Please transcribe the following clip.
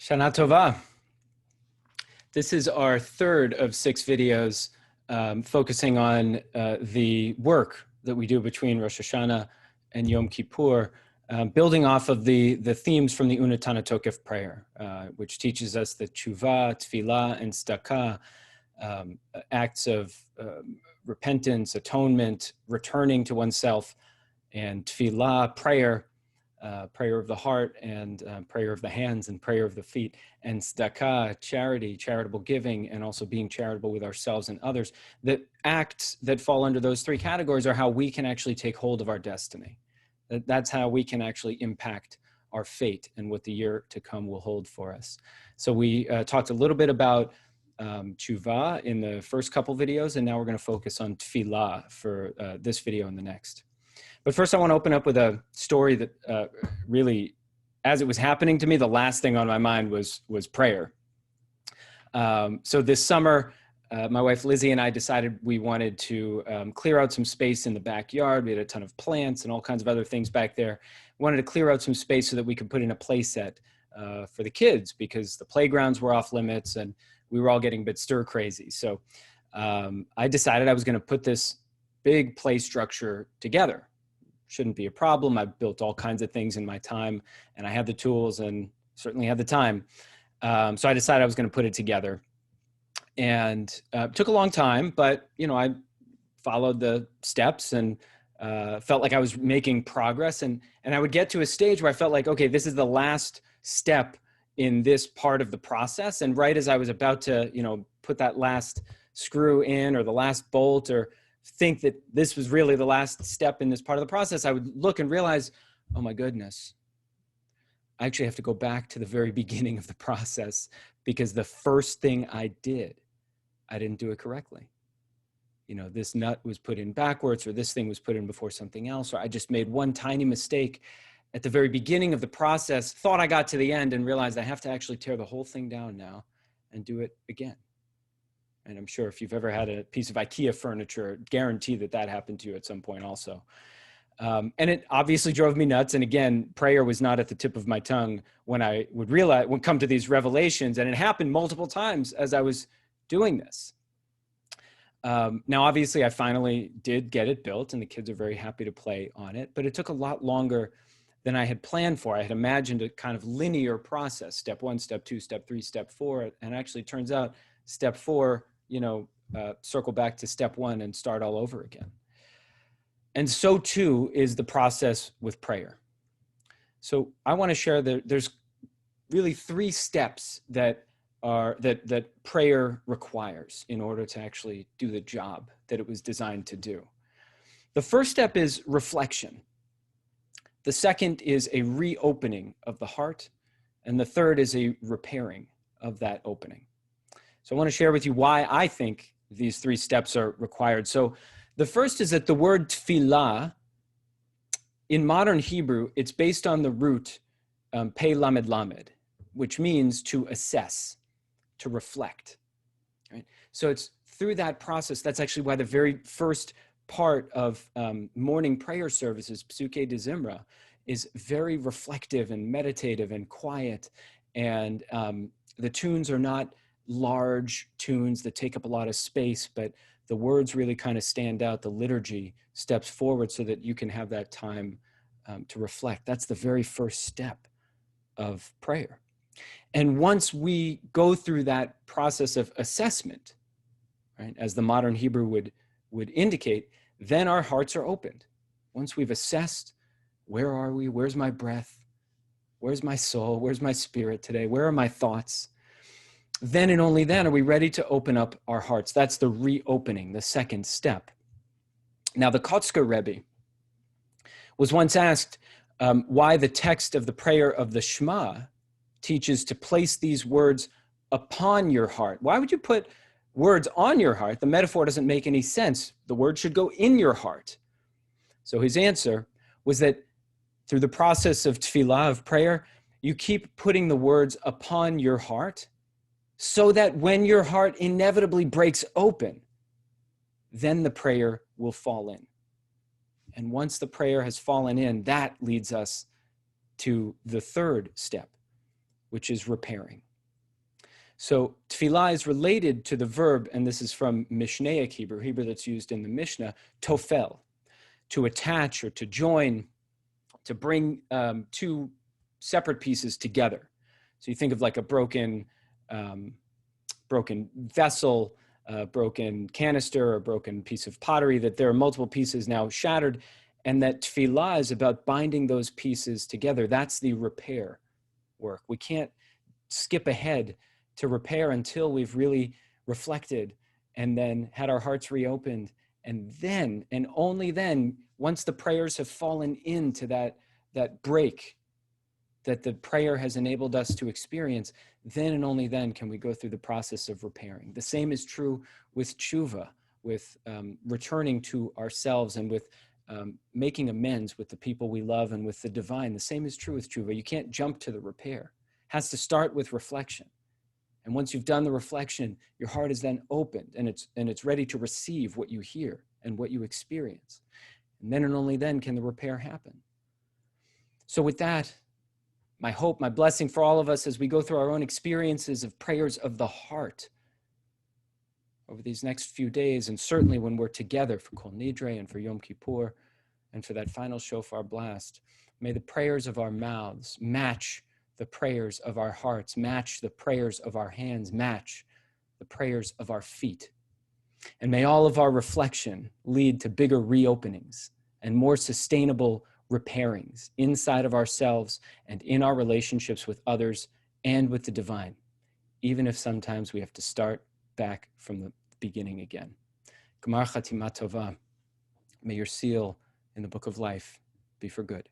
Shana Tova. This is our third of 6 videos focusing on the work that we do between Rosh Hashanah and Yom Kippur, building off of the themes from the Unatana Tokef prayer, which teaches us that Teshuvah, Tefillah, and Tzedakah, acts of repentance, atonement, returning to oneself, and Tefillah, prayer, prayer of the heart, and prayer of the hands, and prayer of the feet, and tzedakah, charity, charitable giving, and also being charitable with ourselves and others. The acts that fall under those 3 categories are how we can actually take hold of our destiny. That's how we can actually impact our fate and what the year to come will hold for us. So we talked a little bit about Teshuvah in the first couple videos, and now we're going to focus on Tefillah for this video and the next. But first, I want to open up with a story that really, as it was happening to me, the last thing on my mind was prayer. So this summer, my wife Lizzie and I decided we wanted to clear out some space in the backyard. We had a ton of plants and all kinds of other things back there. We wanted to clear out some space so that we could put in a play set for the kids, because the playgrounds were off limits and we were all getting a bit stir crazy. So I decided I was going to put this big play structure together. Shouldn't be a problem. I've built all kinds of things in my time, and I had the tools and certainly had the time. So I decided I was going to put it together, and it took a long time, but I followed the steps and felt like I was making progress. And I would get to a stage where I felt like, okay, this is the last step in this part of the process. And right as I was about to, put that last screw in, or the last bolt, or think that this was really the last step in this part of the process, I would look and realize, oh my goodness, I actually have to go back to the very beginning of the process, because the first thing I did, I didn't do it correctly. This nut was put in backwards, or this thing was put in before something else, or I just made one tiny mistake at the very beginning of the process, thought I got to the end, and realized I have to actually tear the whole thing down now and do it again. And I'm sure if you've ever had a piece of IKEA furniture, guarantee that happened to you at some point also. And it obviously drove me nuts. And again, prayer was not at the tip of my tongue when I would come to these revelations. And it happened multiple times as I was doing this. Now, obviously, I finally did get it built, and the kids are very happy to play on it. But it took a lot longer than I had planned for. I had imagined a kind of linear process: step 1, step 2, step 3, step 4. And actually, it turns out step 4, circle back to step 1 and start all over again. And so too is the process with prayer. So I want to share that there's really 3 steps that prayer requires in order to actually do the job that it was designed to do. The first step is reflection. The second is a reopening of the heart. And the third is a repairing of that opening. So I want to share with you why I think these 3 steps are required. So the first is that the word tefillah, in modern Hebrew, it's based on the root pei lamed lamed, which means to assess, to reflect. Right? So it's through that process. That's actually why the very first part of morning prayer services, Psuke de Zimra, is very reflective and meditative and quiet. And the tunes are not large tunes that take up a lot of space, but the words really kind of stand out. The liturgy steps forward so that you can have that time to reflect. That's the very first step of prayer. And once we go through that process of assessment, right, as the modern Hebrew would indicate, then our hearts are opened. Once we've assessed, where are we? Where's my breath? Where's my soul? Where's my spirit today? Where are my thoughts? Then and only then are we ready to open up our hearts. That's the reopening, the second step. Now, the Kotzker Rebbe was once asked why the text of the prayer of the Shema teaches to place these words upon your heart. Why would you put words on your heart? The metaphor doesn't make any sense. The word should go in your heart. So his answer was that through the process of tefillah, of prayer, you keep putting the words upon your heart, so that when your heart inevitably breaks open, then the prayer will fall in. And once the prayer has fallen in, that leads us to the third step, which is repairing. So tefillah is related to the verb, and this is from Mishnaic Hebrew that's used in the Mishnah, tofel, to attach or to join, to bring two separate pieces together. So you think of like a broken vessel, broken canister, or broken piece of pottery, that there are multiple pieces now shattered, and that tefillah is about binding those pieces together. That's the repair work. We can't skip ahead to repair until we've really reflected and then had our hearts reopened. And then, and only then, once the prayers have fallen into that break that the prayer has enabled us to experience, then and only then can we go through the process of repairing. The same is true with teshuvah, with returning to ourselves and with making amends with the people we love and with the divine. The same is true with teshuvah. You can't jump to the repair. It has to start with reflection. And once you've done the reflection, your heart is then opened and it's ready to receive what you hear and what you experience. And then and only then can the repair happen. So with that, my hope, my blessing for all of us as we go through our own experiences of prayers of the heart over these next few days, and certainly when we're together for Kol Nidre and for Yom Kippur and for that final shofar blast, may the prayers of our mouths match the prayers of our hearts, match the prayers of our hands, match the prayers of our feet. And may all of our reflection lead to bigger reopenings and more sustainable repairings inside of ourselves and in our relationships with others and with the divine, even if sometimes we have to start back from the beginning again. Gmar Chatima Tova. May your seal in the book of life be for good.